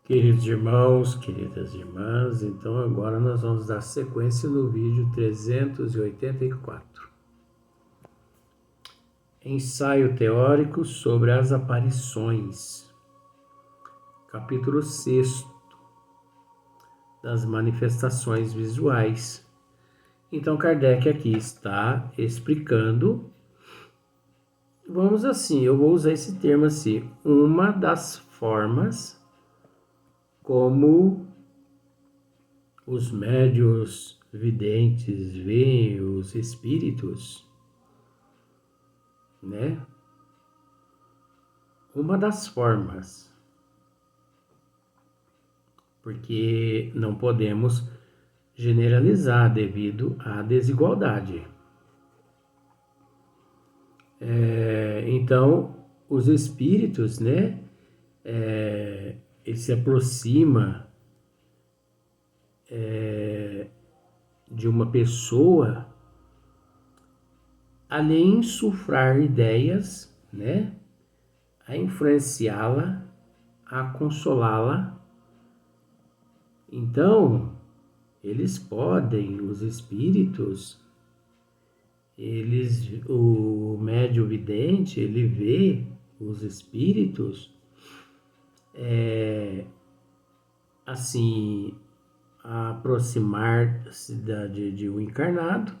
Queridos irmãos, queridas irmãs, então agora nós vamos dar sequência no vídeo 384. Ensaio teórico sobre as aparições, capítulo 6 das manifestações visuais. Então Kardec aqui está explicando, eu vou usar esse termo assim, uma das formas como os médios videntes veem os espíritos, né? Uma das formas, porque não podemos generalizar devido à desigualdade. Então, os espíritos, né? Ele se aproxima de uma pessoa a lhe insuflar ideias, né? A influenciá-la, a consolá-la. Então, eles podem, os espíritos, o médium vidente, ele vê os espíritos assim, aproximar-se de um encarnado,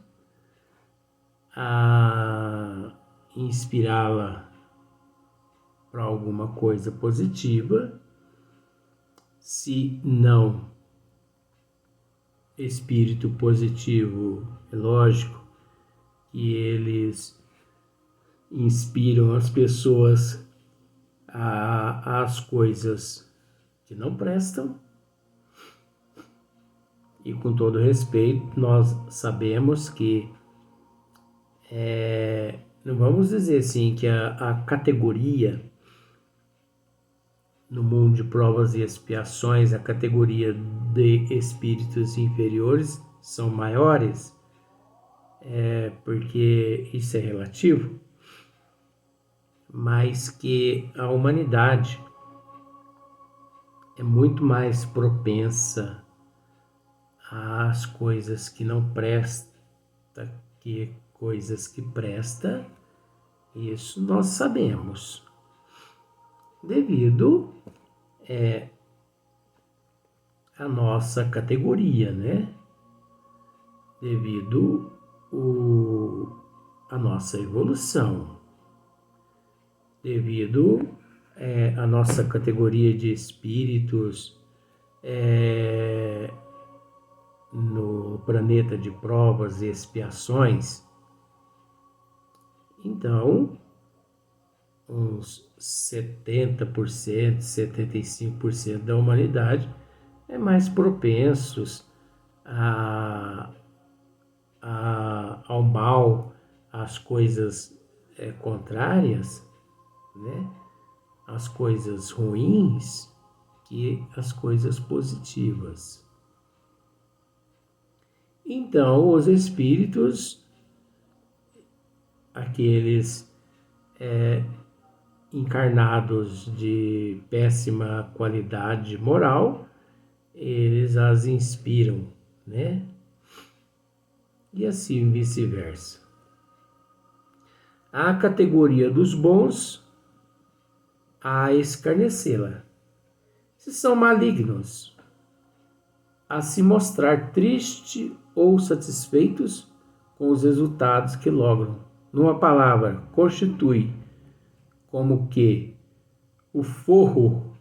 a inspirá-la para alguma coisa positiva. Se não espírito positivo, é lógico que eles inspiram as pessoas às coisas que não prestam. E com todo respeito, nós sabemos que não vamos dizer assim que a categoria no mundo de provas e expiações, a categoria de espíritos inferiores são maiores, porque isso é relativo, mas que a humanidade é muito mais propensa às coisas que não prestam que coisas que prestam. Isso nós sabemos, devido à nossa categoria, né? Devido à nossa evolução, devido à nossa categoria de espíritos no planeta de provas e expiações. Então, uns 70%, 75% da humanidade é mais propensos ao mal, às coisas contrárias, né? As coisas ruins, que as coisas positivas. Então, os espíritos, aqueles encarnados de péssima qualidade moral, eles as inspiram, né? E assim vice-versa. A categoria dos bons, a escarnecê-la. Se são malignos, a se mostrar triste ou satisfeitos com os resultados que logram. Numa palavra, constitui como que o forro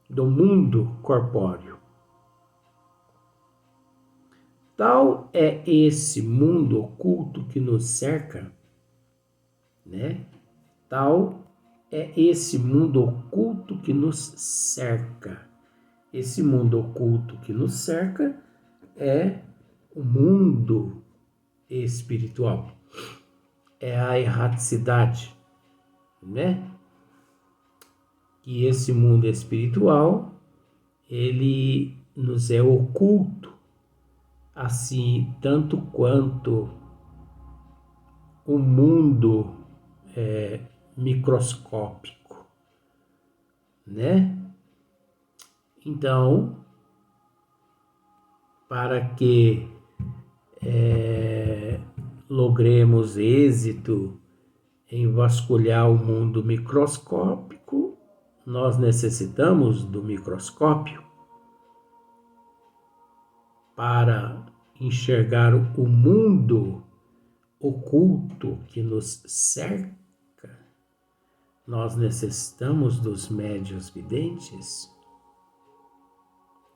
do mundo corpóreo. Tal é esse mundo oculto que nos cerca, né? Tal é esse mundo oculto que nos cerca. Esse mundo oculto que nos cerca é o mundo espiritual. É a erraticidade, né? Que esse mundo espiritual, ele nos é oculto, assim, tanto quanto o mundo microscópico, né? Então, para que logremos êxito em vasculhar o mundo microscópico, nós necessitamos do microscópio para enxergar o mundo oculto que nos cerca. Nós necessitamos dos médiuns videntes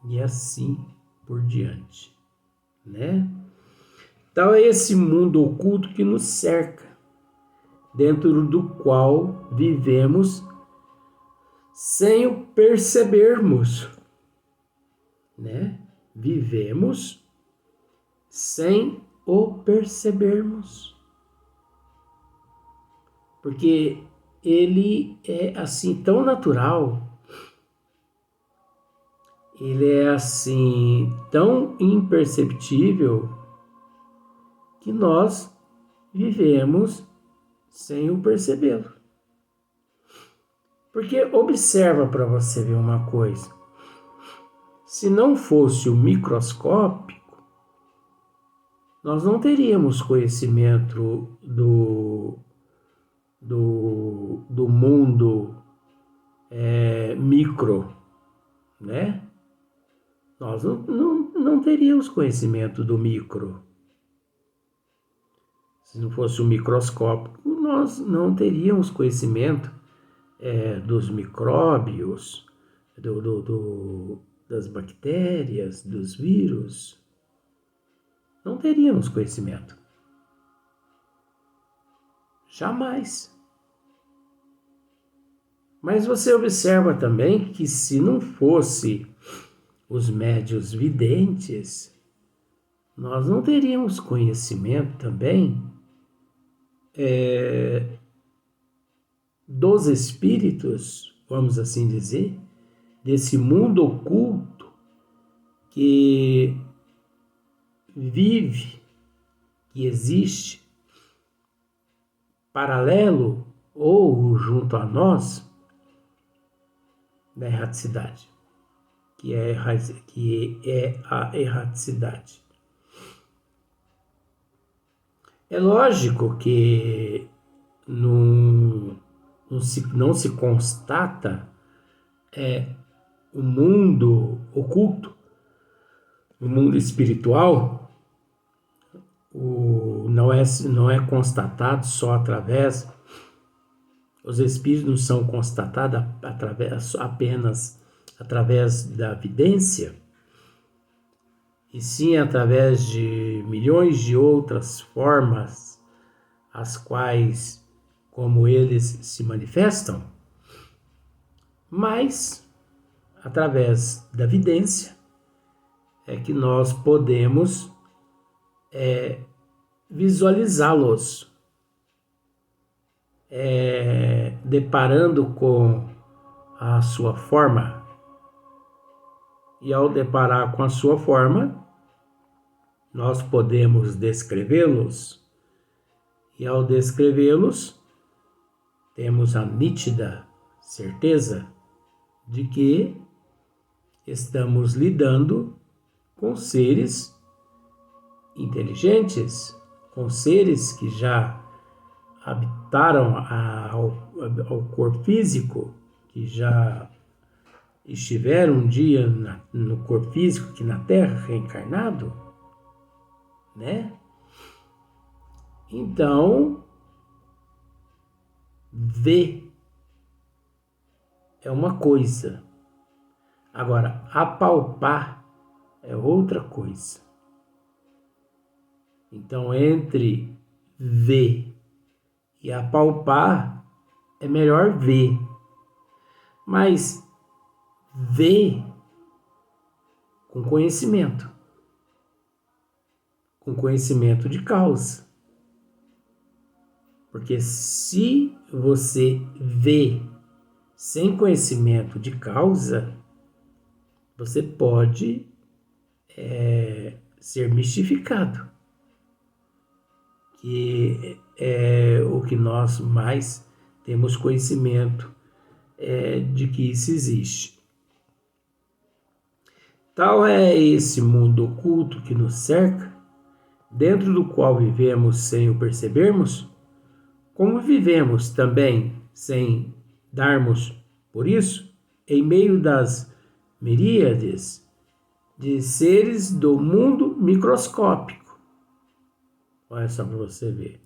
e assim por diante, né? Então é esse mundo oculto que nos cerca, dentro do qual vivemos sem o percebermos, né? Vivemos sem o percebermos, porque ele é assim tão natural, ele é assim tão imperceptível que nós vivemos sem o percebê-lo. Porque observa para você ver uma coisa, se não fosse o microscópico, nós não teríamos conhecimento do mundo micro, né? Nós não teríamos conhecimento do micro. Se não fosse o microscópio, nós não teríamos conhecimento dos micróbios, das bactérias, dos vírus. Não teríamos conhecimento. Jamais. Mas você observa também que se não fosse os médiuns videntes, nós não teríamos conhecimento também dos espíritos, vamos assim dizer, desse mundo oculto que vive, que existe paralelo ou junto a nós da erraticidade, que é a erraticidade. É lógico que não se constata o mundo oculto, o mundo espiritual, não é constatado só através, os espíritos não são constatados apenas através da vidência, e sim através de milhões de outras formas, as quais, como eles se manifestam, mas através da vidência é que nós podemos visualizá-los, deparando com a sua forma. E ao deparar com a sua forma, nós podemos descrevê-los. E ao descrevê-los, temos a nítida certeza de que estamos lidando com seres inteligentes, com seres que já habitaram ao corpo físico, que já estiveram um dia no corpo físico, aqui na Terra, reencarnado, né? Então, ver é uma coisa. Agora, apalpar é outra coisa. Então, entre ver e apalpar, é melhor ver. Mas ver com conhecimento de causa. Porque se você vê sem conhecimento de causa, você pode ser mistificado, que é o que nós mais temos conhecimento de que isso existe. Tal é esse mundo oculto que nos cerca, dentro do qual vivemos sem o percebermos, como vivemos também sem darmos por isso, em meio das miríades de seres do mundo microscópico. Olha só para você ver.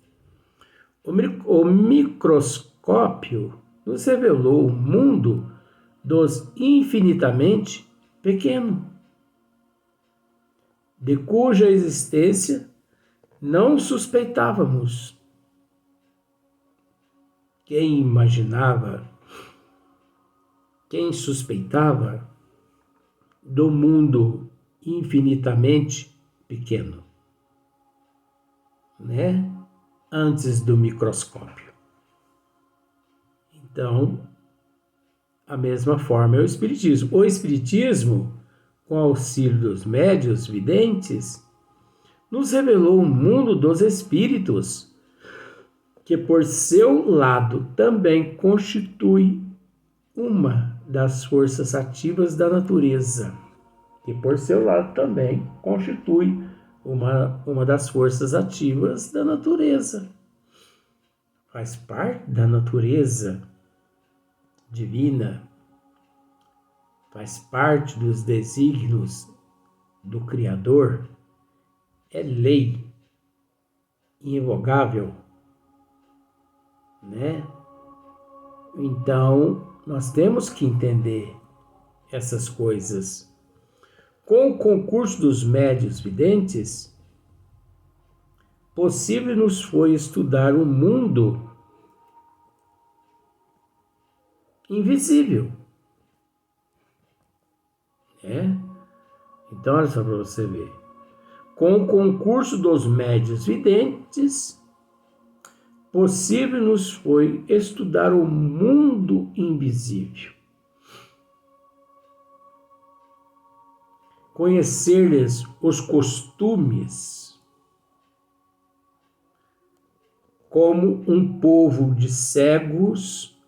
O microscópio nos revelou o mundo dos infinitamente pequenos, de cuja existência não suspeitávamos. Quem imaginava, quem suspeitava do mundo infinitamente pequeno, né? Antes do microscópio. Então, a mesma forma é o Espiritismo. O Espiritismo, com auxílio dos médiuns videntes, nos revelou o mundo dos espíritos, que por seu lado também constitui uma das forças ativas da natureza. Que por seu lado também constitui uma das forças ativas da natureza. Faz parte da natureza divina, faz parte dos desígnios do Criador, é lei irrevogável, né? Então, nós temos que entender essas coisas. Com o concurso dos médiuns videntes, possível nos foi estudar o mundo invisível, né? Então, olha só para você ver. Com o concurso dos médiuns videntes, possível nos foi estudar o mundo invisível. Conhecer-lhes os costumes, como um povo de cegos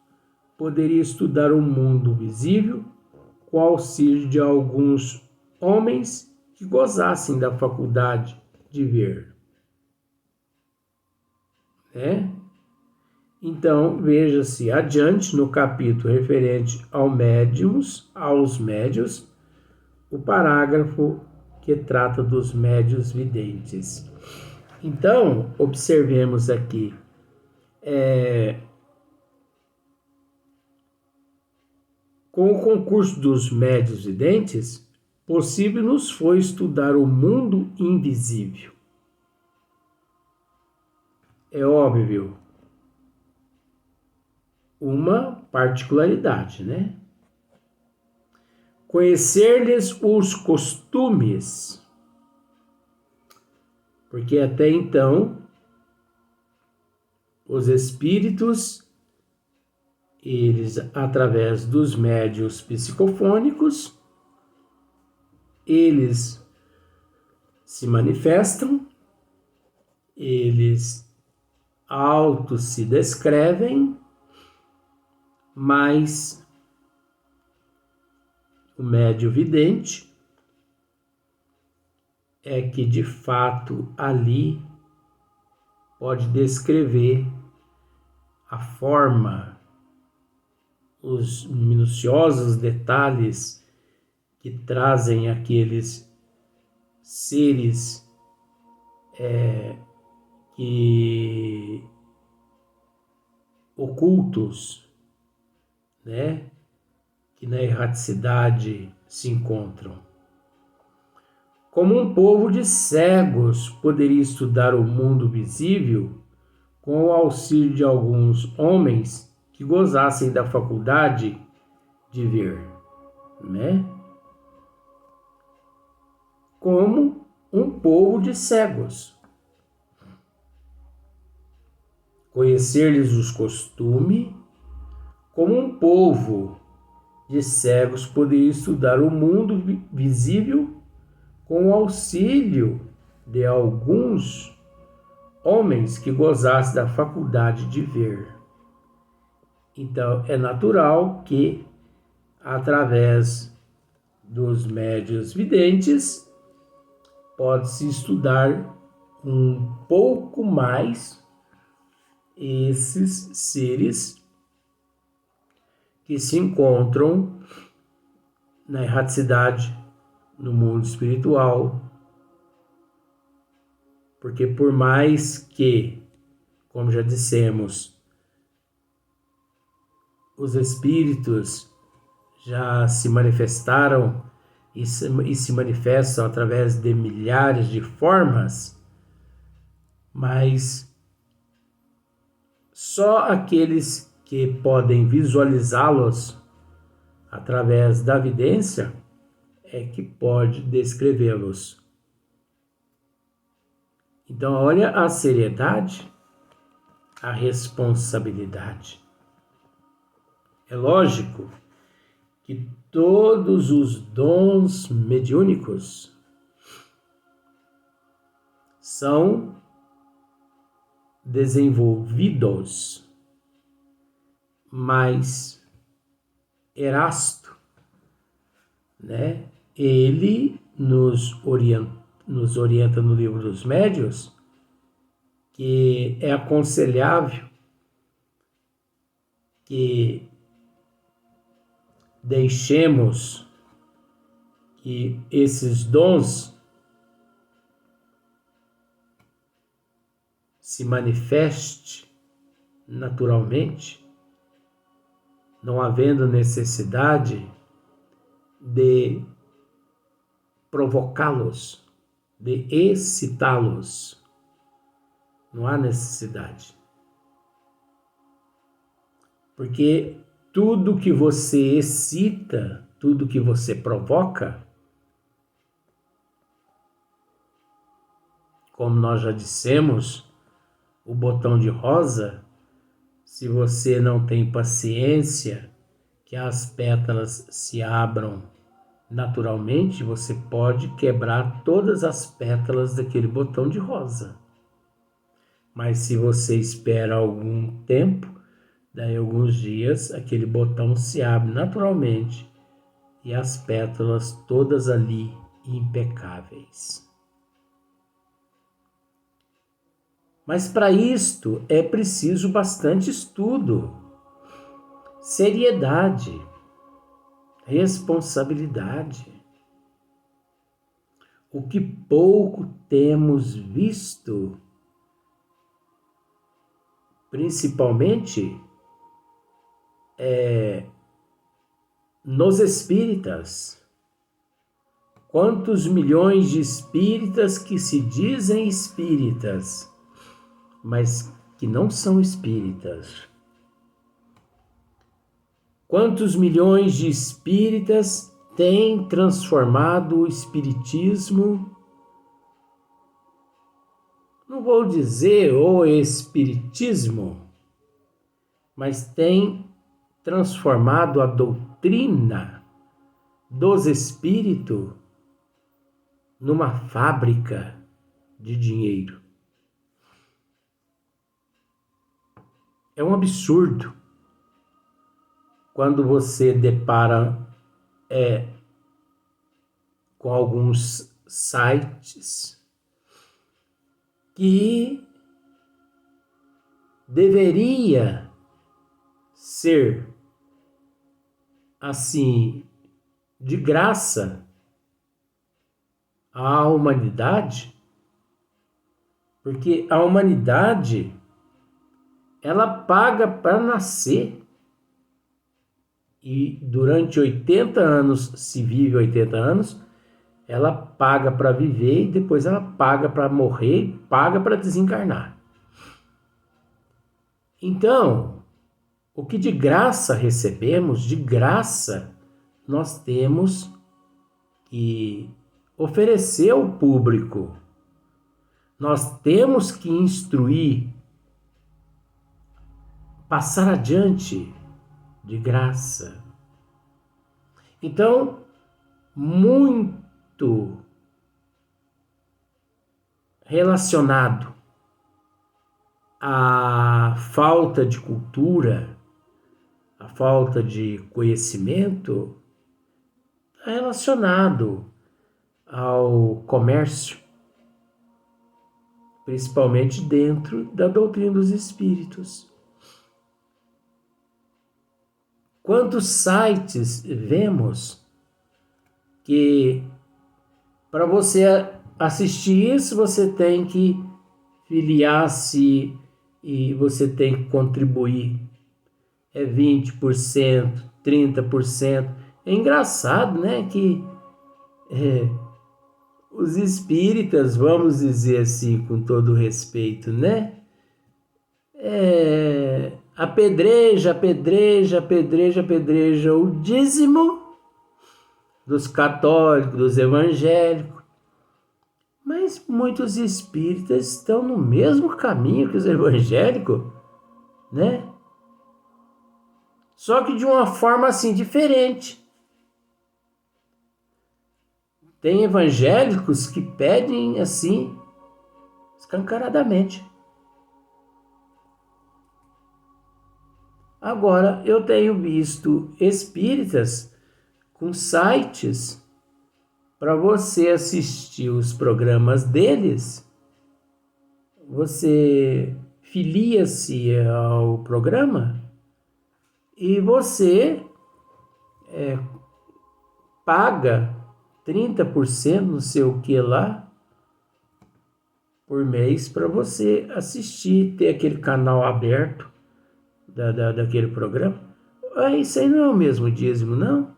poderia estudar o mundo visível com auxílio de alguns homens que gozassem da faculdade de ver, né? Então, veja-se adiante no capítulo referente aos médiuns, o parágrafo que trata dos médiuns videntes. Então, observemos aqui, com o concurso dos médiuns videntes, possível nos foi estudar o mundo invisível. É óbvio, uma particularidade, né? Conhecer-lhes os costumes, porque até então os espíritos, eles, através dos médiuns psicofônicos, eles se manifestam, eles auto se descrevem, mas o médium vidente é que de fato ali pode descrever a forma, os minuciosos detalhes que trazem aqueles seres que ocultos, né? Que na erraticidade se encontram. Como um povo de cegos poderia estudar o mundo visível com o auxílio de alguns homens que gozassem da faculdade de ver, né? Como um povo de cegos. Conhecer-lhes os costumes, como um povo de cegos poderia estudar o mundo visível com o auxílio de alguns homens que gozassem da faculdade de ver. Então, é natural que, através dos médiuns videntes, pode-se estudar um pouco mais esses seres que se encontram na erraticidade, no mundo espiritual. Porque por mais que, como já dissemos, os espíritos já se manifestaram e se manifestam através de milhares de formas, mas só aqueles que podem visualizá-los através da vidência é que pode descrevê-los. Então, olha a seriedade, a responsabilidade. É lógico que todos os dons mediúnicos são desenvolvidos, mas Erasto, né? Ele nos orienta no Livro dos Médiuns que é aconselhável que deixemos que esses dons se manifeste naturalmente, não havendo necessidade de provocá-los, de excitá-los. Não há necessidade. Porque tudo que você excita, tudo que você provoca, como nós já dissemos, o botão de rosa, se você não tem paciência que as pétalas se abram naturalmente, você pode quebrar todas as pétalas daquele botão de rosa. Mas se você espera algum tempo, daí alguns dias, aquele botão se abre naturalmente e as pétalas todas ali impecáveis. Mas para isto é preciso bastante estudo, seriedade, responsabilidade. O que pouco temos visto, principalmente nos espíritas. Quantos milhões de espíritas que se dizem espíritas, mas que não são espíritas? Quantos milhões de espíritas têm transformado o espiritismo, não vou dizer o espiritismo, mas têm transformado a doutrina dos espíritos numa fábrica de dinheiro. É um absurdo quando você depara com alguns sites que deveria ser assim de graça à humanidade, porque a humanidade ela paga para nascer. E durante 80 anos, se vive 80 anos, ela paga para viver e depois ela paga para morrer, paga para desencarnar. Então, o que de graça recebemos, de graça nós temos que oferecer ao público. Nós temos que instruir, passar adiante de graça. Então, muito relacionado à falta de cultura, à falta de conhecimento, relacionado ao comércio, principalmente dentro da doutrina dos espíritos. Quantos sites vemos que para você assistir isso você tem que filiar-se e você tem que contribuir. É 20%, 30%. É engraçado, né, que os espíritas, vamos dizer assim, com todo respeito, né? Apedreja, apedreja, apedreja, apedreja o dízimo dos católicos, dos evangélicos. Mas muitos espíritas estão no mesmo caminho que os evangélicos, né? Só que de uma forma assim diferente. Tem evangélicos que pedem assim, escancaradamente. Agora, eu tenho visto espíritas com sites para você assistir os programas deles. Você filia-se ao programa e você paga 30%, não sei o que lá, por mês para você assistir, ter aquele canal aberto daquele programa. Isso aí não é o mesmo dízimo, não?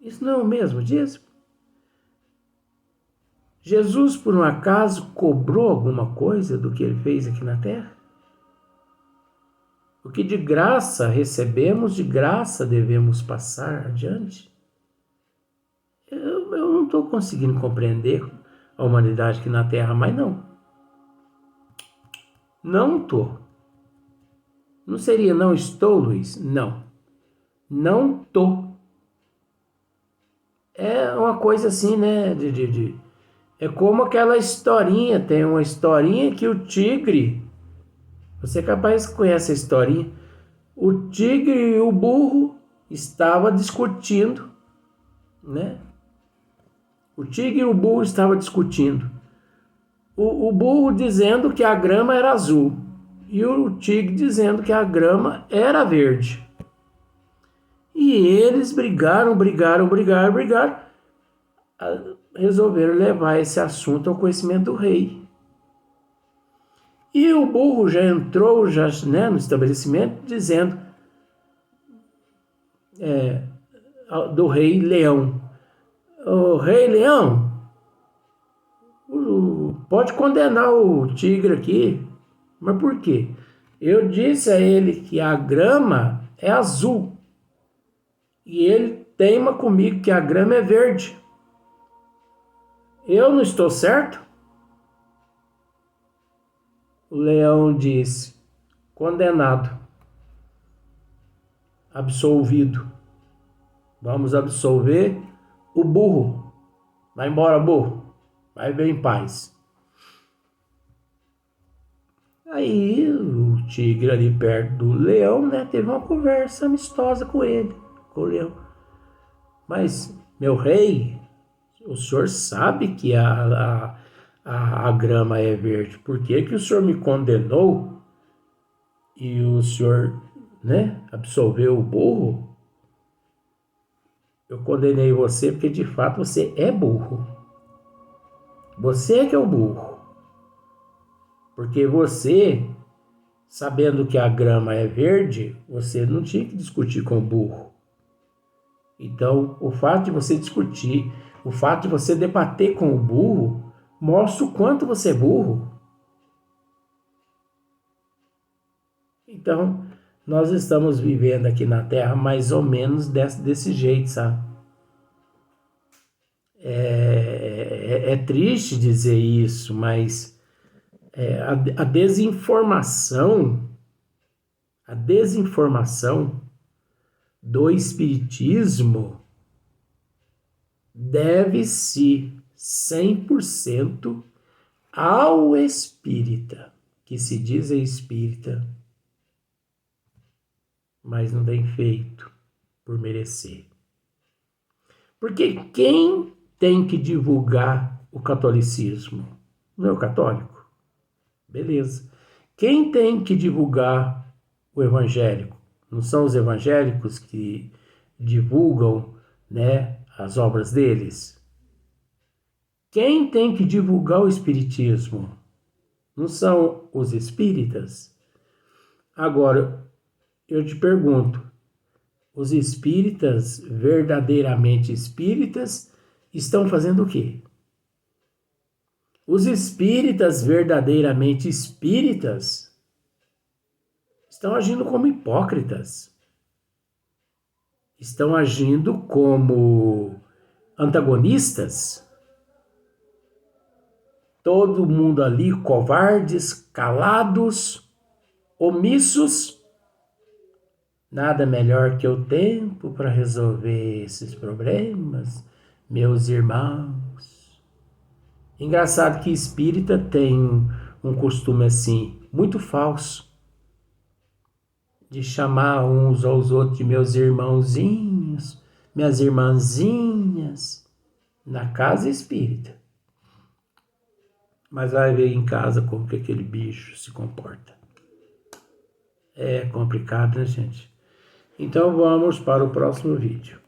Isso não é o mesmo dízimo? Jesus, por um acaso, cobrou alguma coisa do que ele fez aqui na terra? O que de graça recebemos, de graça devemos passar adiante? Eu não estou conseguindo compreender a humanidade aqui na terra, mas não. Não estou. Não seria não estou, Luiz? Não. Não estou. É uma coisa assim, né? É como aquela historinha. Tem uma historinha que o tigre... Você é capaz que conhece a historinha. O tigre e o burro estavam discutindo, né? O tigre e o burro estavam discutindo. O burro dizendo que a grama era azul e o tigre dizendo que a grama era verde. E eles brigaram. Resolveram levar esse assunto ao conhecimento do rei. E o burro já entrou né, no estabelecimento dizendo do rei Leão: o rei Leão, pode condenar o tigre aqui. Mas por quê? Eu disse a ele que a grama é azul e ele teima comigo que a grama é verde. Eu não estou certo? O leão disse: condenado, absolvido. Vamos absolver o burro. Vai embora, burro. Vai ver em paz. Aí o tigre ali perto do leão, né, teve uma conversa amistosa com ele, com o leão. Mas, meu rei, o senhor sabe que a grama é verde. Por que o senhor me condenou e o senhor, né, absolveu o burro? Eu condenei você porque de fato você é burro. Você é que é o burro. Porque você, sabendo que a grama é verde, você não tinha que discutir com o burro. Então, o fato de você discutir, o fato de você debater com o burro, mostra o quanto você é burro. Então, nós estamos vivendo aqui na Terra mais ou menos desse jeito, sabe? É triste dizer isso, mas a desinformação do espiritismo deve-se 100% ao espírita, que se diz espírita, mas não tem feito por merecer. Porque quem tem que divulgar o catolicismo? Não é o católico? Beleza. Quem tem que divulgar o evangélico? Não são os evangélicos que divulgam, né, as obras deles? Quem tem que divulgar o espiritismo? Não são os espíritas? Agora, eu te pergunto, os espíritas, verdadeiramente espíritas, estão fazendo o quê? Os espíritas verdadeiramente espíritas estão agindo como hipócritas. Estão agindo como antagonistas. Todo mundo ali covardes, calados, omissos. Nada melhor que o tempo para resolver esses problemas, meus irmãos. Engraçado que espírita tem um costume assim, muito falso, de chamar uns aos outros de meus irmãozinhos, minhas irmãzinhas, na casa espírita. Mas vai ver em casa como que aquele bicho se comporta. É complicado, né, gente? Então vamos para o próximo vídeo.